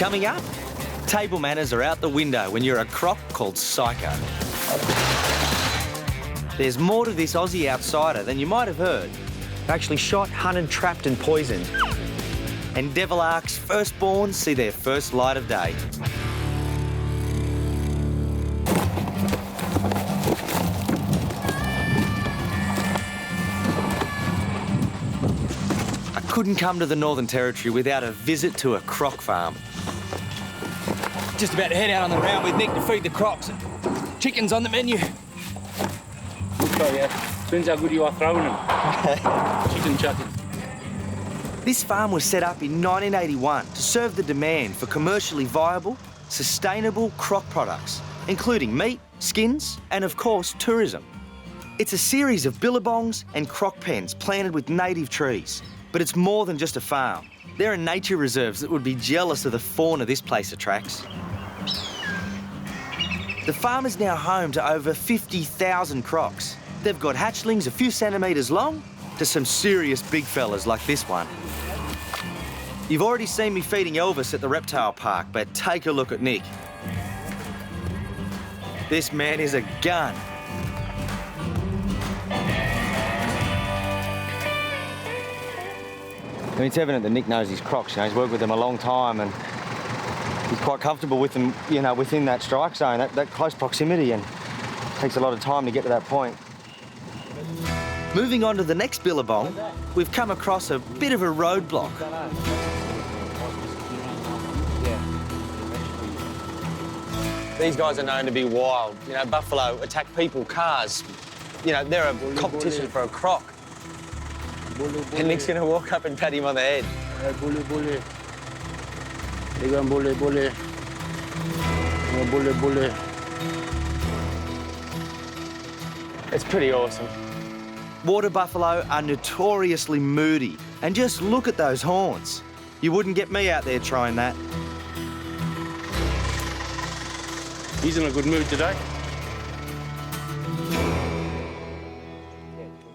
Coming up, table manners are out the window when you're a croc called Psycho. There's more to this Aussie outsider than you might have heard. Actually shot, hunted, trapped and poisoned. And Devil Ark's firstborns see their first light of day. I couldn't come to the Northern Territory without a visit to a croc farm. Just about to head out on the round with Nick to feed the crocs. Chicken's on the menu. Good yeah. Depends how good you are throwing them. Chicken chucking. This farm was set up in 1981 to serve the demand for commercially viable, sustainable croc products, including meat, skins, and of course, tourism. It's a series of billabongs and croc pens planted with native trees. But it's more than just a farm. There are nature reserves that would be jealous of the fauna this place attracts. The farm is now home to over 50,000 crocs. They've got hatchlings a few centimetres long to some serious big fellas like this one. You've already seen me feeding Elvis at the reptile park, but take a look at Nick. This man is a gun. I mean, it's evident that Nick knows his crocs. You know, he's worked with them a long time and he's quite comfortable with them, you know, within that strike zone, that close proximity, and it takes a lot of time to get to that point. Moving on to the next billabong, we've come across a bit of a roadblock. These guys are known to be wild. You know, buffalo attack people, cars. You know, they're a competition for a croc. And Nick's going to walk up and pat him on the head. Bully, bully. They're going bully, bully. Bully, bully. It's pretty awesome. Water buffalo are notoriously moody. And just look at those horns. You wouldn't get me out there trying that. He's in a good mood today.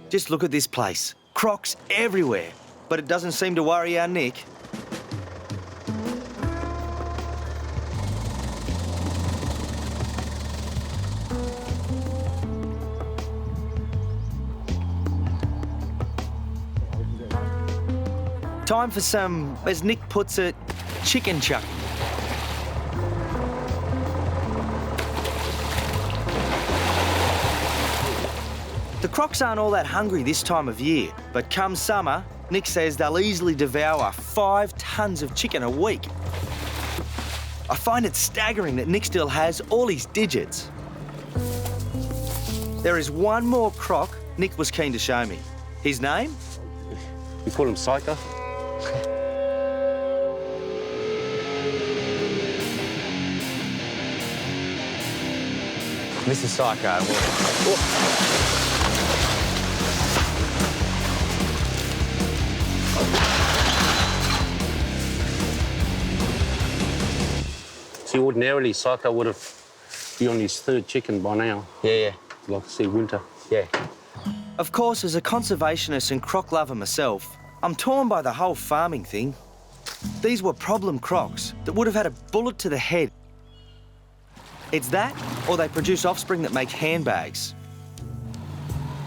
Just look at this place. Crocs everywhere, but it doesn't seem to worry our Nick. Time for some, as Nick puts it, chicken chucking. The crocs aren't all that hungry this time of year, but come summer, Nick says they'll easily devour 5 tons of chicken a week. I find it staggering that Nick still has all his digits. There is one more croc Nick was keen to show me. His name? We call him Psycho. This is Psycho. See, ordinarily, Psycho would have been on his 3rd chicken by now. Yeah. Like to see winter. Yeah. Of course, as a conservationist and croc lover myself, I'm torn by the whole farming thing. These were problem crocs that would have had a bullet to the head. It's that, or they produce offspring that make handbags.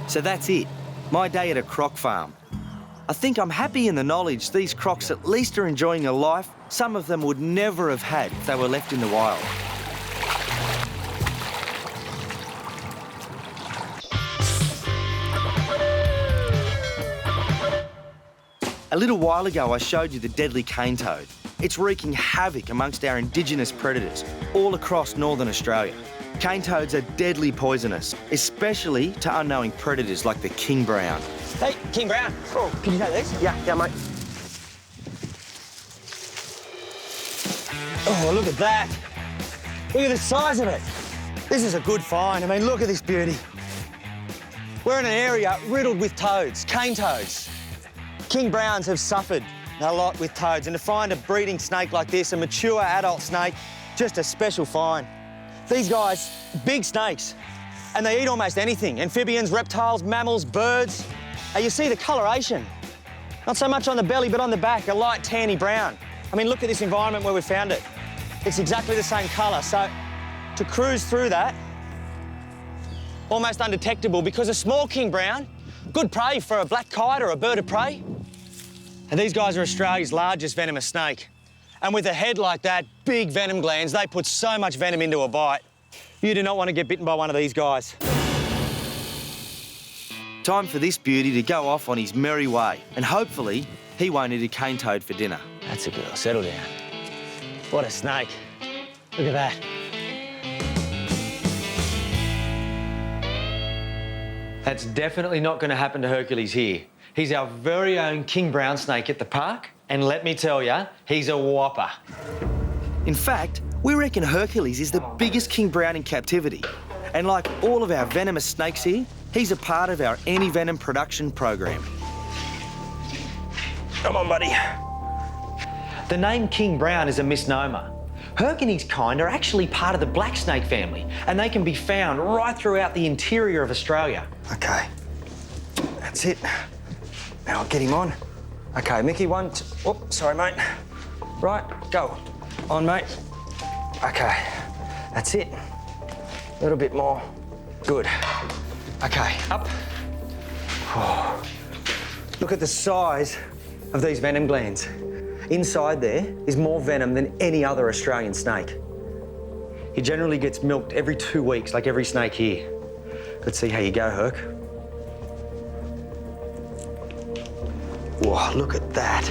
So that's it, my day at a croc farm. I think I'm happy in the knowledge these crocs at least are enjoying a life some of them would never have had if they were left in the wild. A little while ago, I showed you the deadly cane toad. It's wreaking havoc amongst our Indigenous predators all across northern Australia. Cane toads are deadly poisonous, especially to unknowing predators like the king brown. Hey, king brown. Oh, can you take these? Yeah, mate. Oh, look at that. Look at the size of it. This is a good find. I mean, look at this beauty. We're in an area riddled with toads, cane toads. King browns have suffered a lot with toads, and to find a breeding snake like this, a mature adult snake, just a special find. These guys, big snakes, and they eat almost anything. Amphibians, reptiles, mammals, birds. You see the coloration. Not so much on the belly, but on the back, a light tanny brown. I mean, look at this environment where we found it. It's exactly the same colour, so to cruise through that, almost undetectable, because a small king brown, good prey for a black kite or a bird of prey. And these guys are Australia's largest venomous snake. And with a head like that, big venom glands, they put so much venom into a bite. You do not want to get bitten by one of these guys. Time for this beauty to go off on his merry way, and hopefully he won't eat a cane toad for dinner. That's a girl. Settle down. What a snake. Look at that. That's definitely not going to happen to Hercules here. He's our very own king brown snake at the park, and let me tell you, he's a whopper. In fact, we reckon Hercules is the biggest king brown in captivity. And like all of our venomous snakes here, he's a part of our anti-venom production program. Come on, buddy. The name king brown is a misnomer. Herc and his kind are actually part of the black snake family, and they can be found right throughout the interior of Australia. Okay, that's it. Now I'll get him on. Okay, Mickey, one, two, oh, sorry, mate. Right, go. On, mate. Okay, that's it. A little bit more. Good. Okay, up. Oh. Look at the size of these venom glands. Inside there is more venom than any other Australian snake. He generally gets milked every 2 weeks, like every snake here. Let's see how you go, Herc. Whoa, look at that.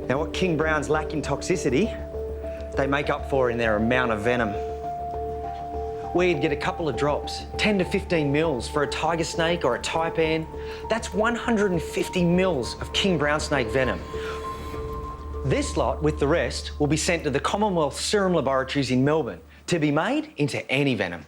Now, what king browns lack in toxicity, they make up for in their amount of venom. We'd get a couple of drops, 10 to 15 mils for a tiger snake or a taipan. That's 150 mils of king brown snake venom. This lot, with the rest, will be sent to the Commonwealth Serum Laboratories in Melbourne to be made into anti-venom.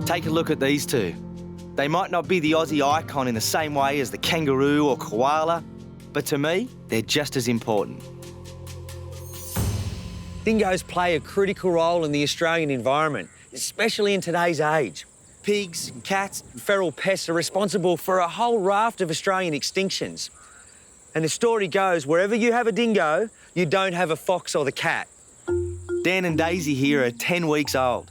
Take a look at these two. They might not be the Aussie icon in the same way as the kangaroo or koala, but to me, they're just as important. Dingoes play a critical role in the Australian environment, especially in today's age. Pigs, and cats, and feral pests are responsible for a whole raft of Australian extinctions. And the story goes, wherever you have a dingo, you don't have a fox or the cat. Dan and Daisy here are 10 weeks old.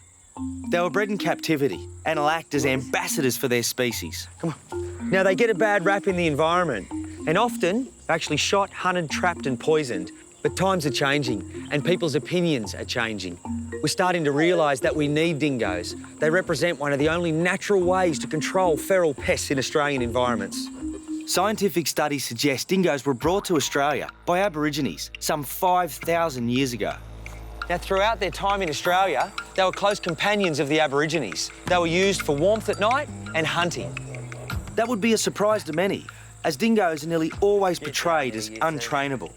They were bred in captivity and will act as ambassadors for their species. Come on. Now, they get a bad rap in the environment and often actually shot, hunted, trapped and poisoned. But times are changing and people's opinions are changing. We're starting to realise that we need dingoes. They represent one of the only natural ways to control feral pests in Australian environments. Scientific studies suggest dingoes were brought to Australia by Aborigines some 5,000 years ago. Now, throughout their time in Australia, they were close companions of the Aborigines. They were used for warmth at night and hunting. That would be a surprise to many, as dingoes are nearly always portrayed as untrainable.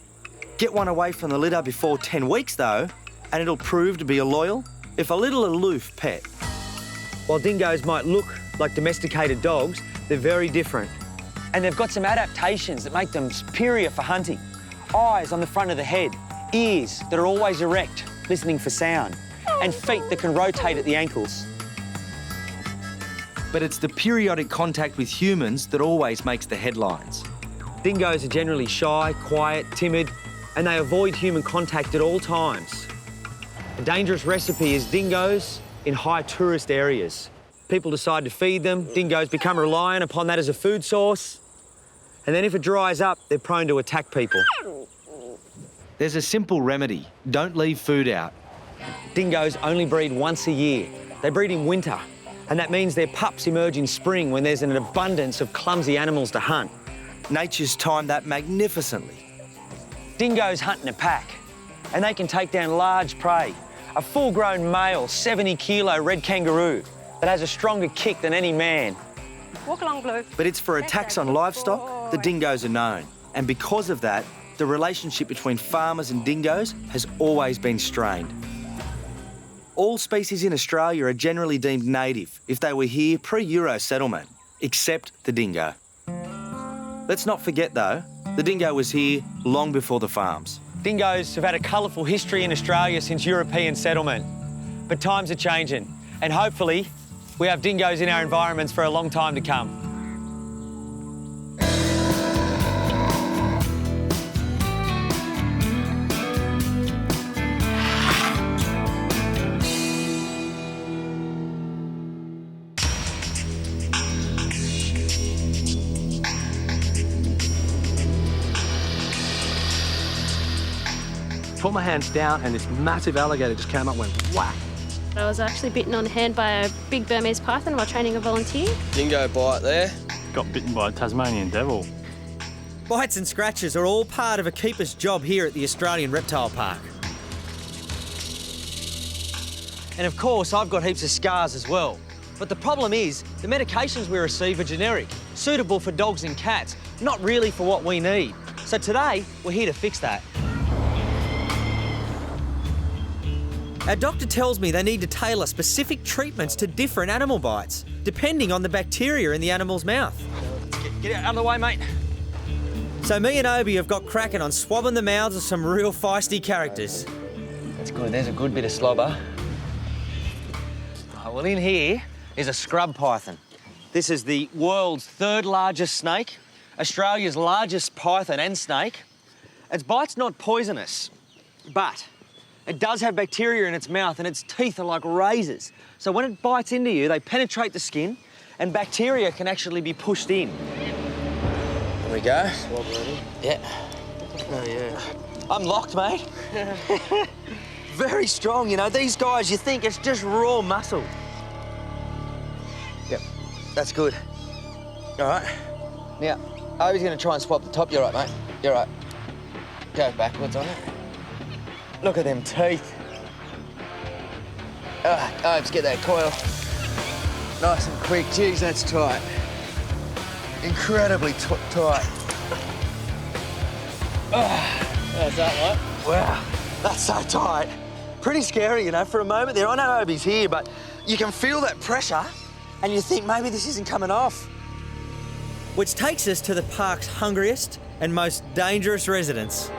Get one away from the litter before 10 weeks, though, and it'll prove to be a loyal, if a little aloof, pet. While dingoes might look like domesticated dogs, they're very different. And they've got some adaptations that make them superior for hunting. Eyes on the front of the head, ears that are always erect, listening for sound, and feet that can rotate at the ankles. But it's the periodic contact with humans that always makes the headlines. Dingoes are generally shy, quiet, timid, and they avoid human contact at all times. A dangerous recipe is dingoes in high tourist areas. People decide to feed them, dingoes become reliant upon that as a food source, and then if it dries up, they're prone to attack people. There's a simple remedy. Don't leave food out. Dingoes only breed once a year. They breed in winter, and that means their pups emerge in spring when there's an abundance of clumsy animals to hunt. Nature's timed that magnificently. Dingoes hunt in a pack, and they can take down large prey. A full-grown male, 70-kilo red kangaroo that has a stronger kick than any man. Walk along, Blue. But it's for attacks on livestock the dingoes are known. And because of that, the relationship between farmers and dingoes has always been strained. All species in Australia are generally deemed native if they were here pre-Euro settlement, except the dingo. Let's not forget, though, the dingo was here long before the farms. Dingoes have had a colourful history in Australia since European settlement. But times are changing, and hopefully we have dingoes in our environments for a long time to come. Put my hands down and this massive alligator just came up and went whack. I was actually bitten on the hand by a big Burmese python while training a volunteer. Dingo bite there. Got bitten by a Tasmanian devil. Bites and scratches are all part of a keeper's job here at the Australian Reptile Park. And of course, I've got heaps of scars as well. But the problem is, the medications we receive are generic, suitable for dogs and cats, not really for what we need. So today, we're here to fix that. Our doctor tells me they need to tailor specific treatments to different animal bites, depending on the bacteria in the animal's mouth. Get out of the way, mate. So me and Obi have got cracking on swabbing the mouths of some real feisty characters. That's good, there's a good bit of slobber. Right, well, in here is a scrub python. This is the world's third largest snake, Australia's largest python and snake. Its bite's not poisonous, but it does have bacteria in its mouth and its teeth are like razors. So when it bites into you, they penetrate the skin and bacteria can actually be pushed in. There we go. Yeah. Oh, yeah. I'm locked, mate. Very strong, you know. These guys, you think it's just raw muscle. Yep, that's good. All right. Now, Obi's going to try and swap the top. You're right, mate. You're right. Go backwards on it. Look at them teeth. Obes, get that coil. Nice and quick. Jeez, that's tight. Incredibly tight. How's that, mate? Wow, that's so tight. Pretty scary, you know, for a moment there. I know Obi's here, but you can feel that pressure and you think maybe this isn't coming off. Which takes us to the park's hungriest and most dangerous residents.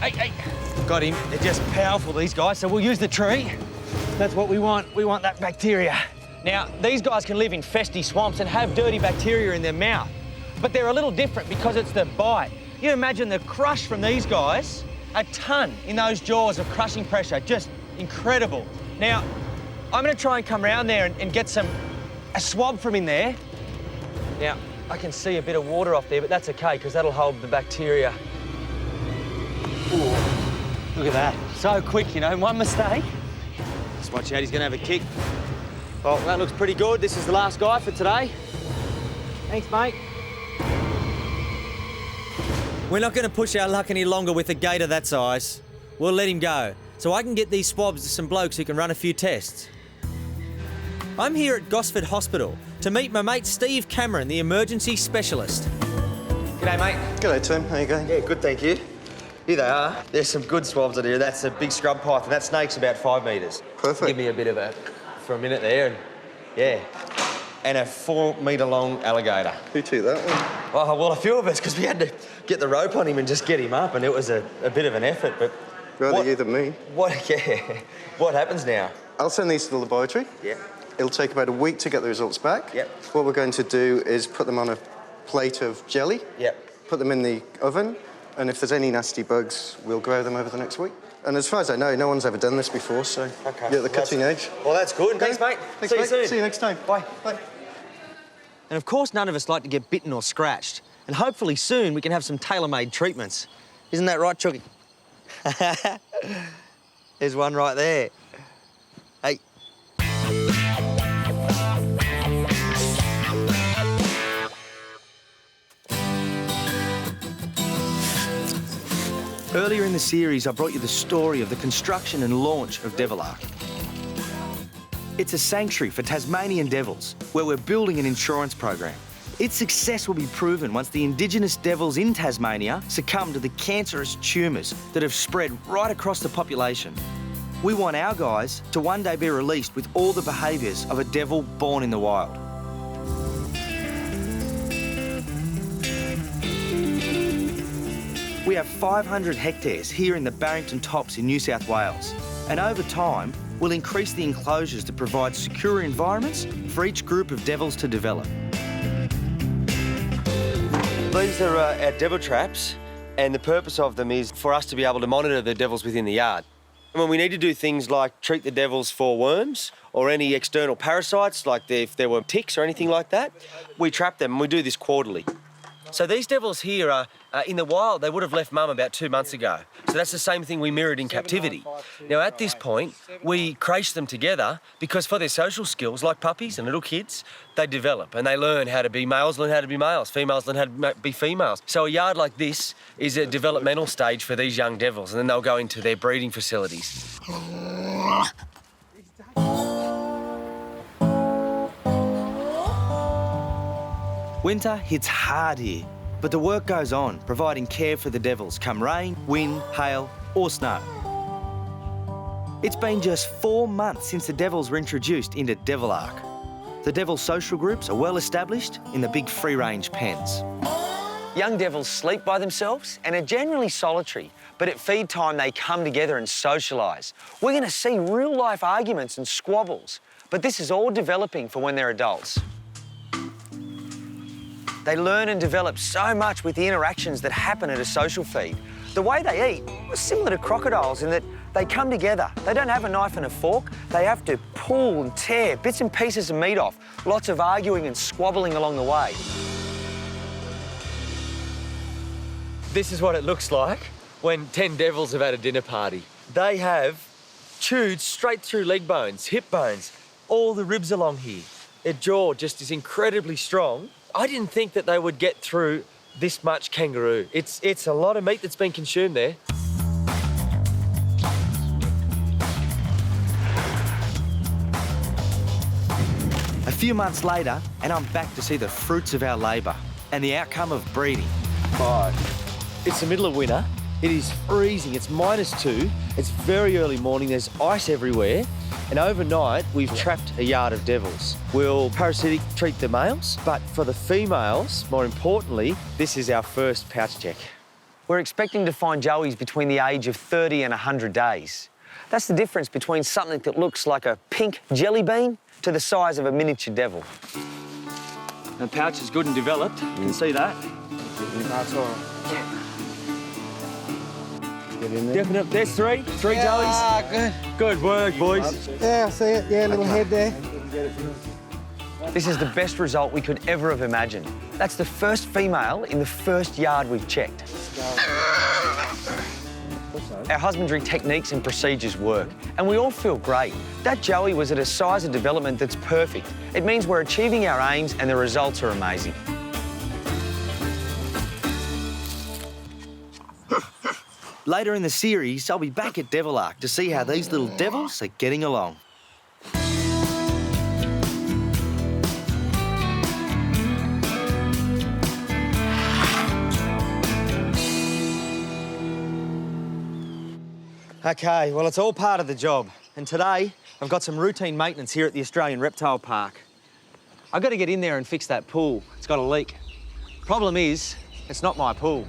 Hey. Got him. They're just powerful, these guys, so we'll use the tree. That's what we want. We want that bacteria. Now, these guys can live in feisty swamps and have dirty bacteria in their mouth, but they're a little different because it's the bite. You imagine the crush from these guys, a ton in those jaws of crushing pressure, just incredible. Now, I'm gonna try and come around there and get a swab from in there. Now, I can see a bit of water off there, but that's okay, because that'll hold the bacteria. Ooh, look at that. So quick, you know, one mistake. Just watch out, he's gonna have a kick. Well, that looks pretty good. This is the last guy for today. Thanks, mate. We're not going to push our luck any longer with a gator that size. We'll let him go, so I can get these swabs to some blokes who can run a few tests. I'm here at Gosford Hospital to meet my mate Steve Cameron, the emergency specialist. G'day, mate. G'day, Tim. How you going? Yeah, good, thank you. Here they are. There's some good swabs in here. That's a big scrub python. That snake's about 5 metres. Perfect. Give me a bit of a, for a minute there, and yeah. And a 4 metre long alligator. Who took that one? Oh, well, a few of us, because we had to get the rope on him and just get him up, and it was a bit of an effort, but... Rather you than me. What happens now? I'll send these to the laboratory. Yeah. It'll take about a week to get the results back. Yep. What we're going to do is put them on a plate of jelly. Yep. Put them in the oven, and if there's any nasty bugs, we'll grow them over the next week. And as far as I know, no one's ever done this before, so okay. you're at the cutting edge. Well, that's good. Thanks, mate. Thanks, See you soon. See you next time. Bye. Bye. And of course, none of us like to get bitten or scratched. And hopefully soon we can have some tailor-made treatments. Isn't that right, Chucky? There's one right there. Hey. Earlier in the series, I brought you the story of the construction and launch of Devil Ark. It's a sanctuary for Tasmanian devils, where we're building an insurance program. Its success will be proven once the indigenous devils in Tasmania succumb to the cancerous tumours that have spread right across the population. We want our guys to one day be released with all the behaviours of a devil born in the wild. We have 500 hectares here in the Barrington Tops in New South Wales, and over time, we'll increase the enclosures to provide secure environments for each group of devils to develop. These are our devil traps, and the purpose of them is for us to be able to monitor the devils within the yard. And when we need to do things like treat the devils for worms or any external parasites, like if there were ticks or anything like that, we trap them, and we do this quarterly. So these devils here are, in the wild, they would have left mum about 2 months ago. So that's the same thing we mirrored in captivity. Now, at this point, we crate them together because for their social skills, like puppies and little kids, they develop and they learn how to be males, learn how to be males, females learn how to be females. So a yard like this is a developmental stage for these young devils, and then they'll go into their breeding facilities. Winter hits hard here, but the work goes on, providing care for the devils come rain, wind, hail or snow. It's been just 4 months since the devils were introduced into Devil Ark. The devil social groups are well established in the big free-range pens. Young devils sleep by themselves and are generally solitary, but at feed time they come together and socialise. We're going to see real-life arguments and squabbles, but this is all developing for when they're adults. They learn and develop so much with the interactions that happen at a social feed. The way they eat was similar to crocodiles in that they come together. They don't have a knife and a fork. They have to pull and tear bits and pieces of meat off. Lots of arguing and squabbling along the way. This is what it looks like when 10 devils have had a dinner party. They have chewed straight through leg bones, hip bones, all the ribs along here. Their jaw just is incredibly strong. I didn't think that they would get through this much kangaroo. It's a lot of meat that's been consumed there. A few months later, and I'm back to see the fruits of our labour and the outcome of breeding. It's the middle of winter. It is freezing. It's -2. It's very early morning. There's ice everywhere. And overnight, we've trapped a yard of devils. We'll parasitic treat the males, but for the females, more importantly, this is our first pouch check. We're expecting to find joeys between the age of 30 and 100 days. That's the difference between something that looks like a pink jelly bean to the size of a miniature devil. The pouch is good and developed. You can see that. That's all. Definite. There's three joeys. Ah, good. Good work, boys. Yeah, I see it. Yeah, little head there. This is the best result we could ever have imagined. That's the first female in the first yard we've checked. Our husbandry techniques and procedures work, and we all feel great. That joey was at a size of development that's perfect. It means we're achieving our aims and the results are amazing. Later in the series, I'll be back at Devil Ark to see how these little devils are getting along. Okay, well, it's all part of the job. And today, I've got some routine maintenance here at the Australian Reptile Park. I've got to get in there and fix that pool. It's got a leak. Problem is, it's not my pool.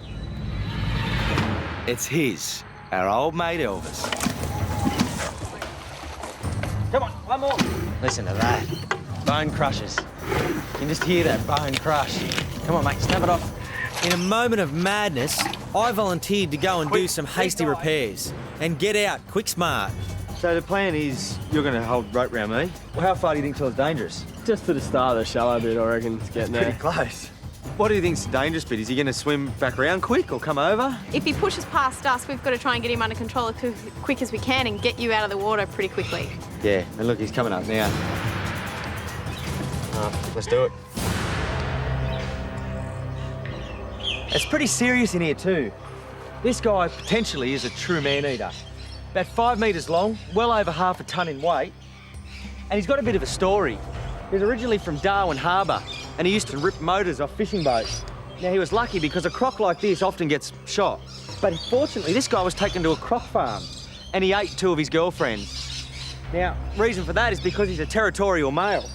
It's his, our old mate Elvis. Come on, one more. Listen to that. Bone crushes. You can just hear that bone crush. Come on, mate, snap it off. In a moment of madness, I volunteered to go and do some hasty repairs and get out quick smart. So the plan is you're going to hold rope round me. Well, how far do you think till it's dangerous? Just to the start of the shallow bit, I reckon, it's getting there. Pretty close. What do you think's the dangerous bit? Is he going to swim back around quick or come over? If he pushes past us, we've got to try and get him under control as quick as we can and get you out of the water pretty quickly. Yeah, and look, he's coming up now. Let's do it. It's pretty serious in here too. This guy potentially is a true man-eater. About 5 metres long, well over ½ a tonne in weight. And he's got a bit of a story. He's originally from Darwin Harbour. and he used to rip motors off fishing boats. Now, he was lucky because a croc like this often gets shot. But fortunately, this guy was taken to a croc farm and he ate 2 of his girlfriends. Now, reason for that is because he's a territorial male.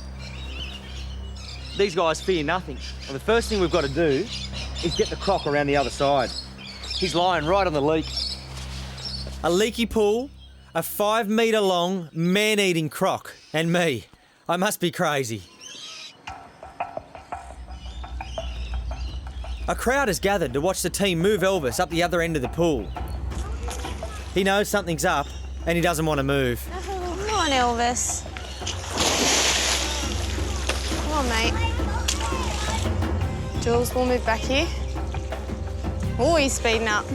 These guys fear nothing. Well, the first thing we've got to do is get the croc around the other side. He's lying right on the leak. A leaky pool, a 5-metre long, man-eating croc, and me. I must be crazy. A crowd has gathered to watch the team move Elvis up the other end of the pool. He knows something's up and he doesn't want to move. Oh, come on, Elvis. Come on, mate. Jules, we'll move back here. Oh, he's speeding up.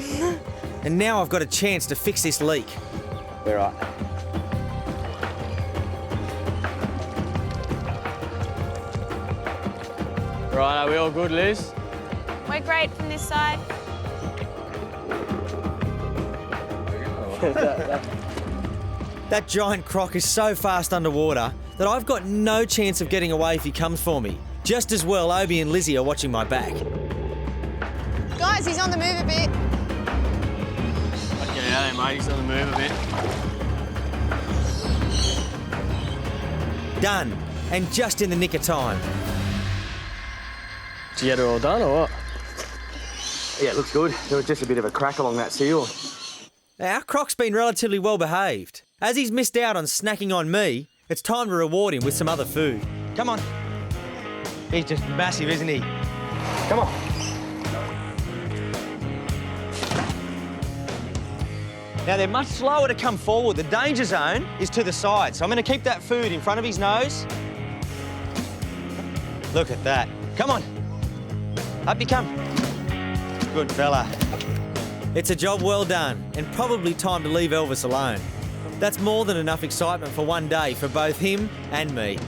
And now I've got a chance to fix this leak. We're right. Right, are we all good, Liz? We're great from this side. That giant croc is so fast underwater that I've got no chance of getting away if he comes for me. Just as well Obi and Lizzie are watching my back. Guys, he's on the move a bit. Get out there, mate. He's on the move a bit. Done, and just in the nick of time. Did you get it all done or what? Yeah, it looks good. There was just a bit of a crack along that seal. Now, our croc's been relatively well behaved. As he's missed out on snacking on me, it's time to reward him with some other food. Come on. He's just massive, isn't he? Come on. Now, they're much slower to come forward. The danger zone is to the side, so I'm going to keep that food in front of his nose. Look at that. Come on. Up you come. Good fella. It's a job well done, and probably time to leave Elvis alone. That's more than enough excitement for one day for both him and me.